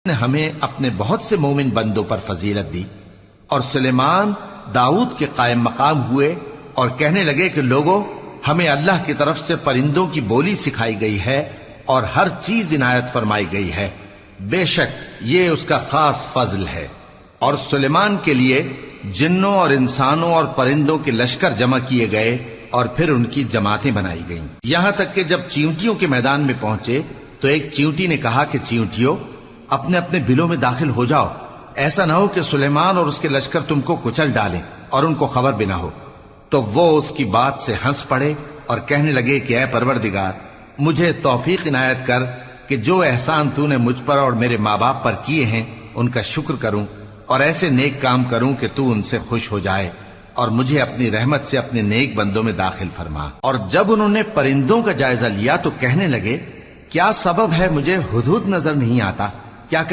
نے ہمیں اپنے بہت سے مومن بندوں پر فضیلت دی۔ اور سلیمان داؤد کے قائم مقام ہوئے اور کہنے لگے کہ لوگوں، ہمیں اللہ کی طرف سے پرندوں کی بولی سکھائی گئی ہے اور ہر چیز عنایت فرمائی گئی ہے، بے شک یہ اس کا خاص فضل ہے۔ اور سلیمان کے لیے جنوں اور انسانوں اور پرندوں کے لشکر جمع کیے گئے اور پھر ان کی جماعتیں بنائی گئیں، یہاں تک کہ جب چیونٹیوں کے میدان میں پہنچے تو ایک چیونٹی نے کہا کہ چیونٹیوں، اپنے اپنے بلوں میں داخل ہو جاؤ، ایسا نہ ہو کہ سلیمان اور اس کے لشکر تم کو کچل ڈالیں اور ان کو خبر بھی نہ ہو۔ تو وہ اس کی بات سے ہنس پڑے اور کہنے لگے کہ اے پروردگار، مجھے توفیق عنایت کر کہ جو احسان تو نے مجھ پر اور میرے ماں باپ پر کیے ہیں ان کا شکر کروں اور ایسے نیک کام کروں کہ تو ان سے خوش ہو جائے، اور مجھے اپنی رحمت سے اپنے نیک بندوں میں داخل فرما۔ اور جب انہوں نے پرندوں کا جائزہ لیا تو کہنے لگے، کیا سبب ہے مجھے ہدہد نظر نہیں آتا؟ کیا کہ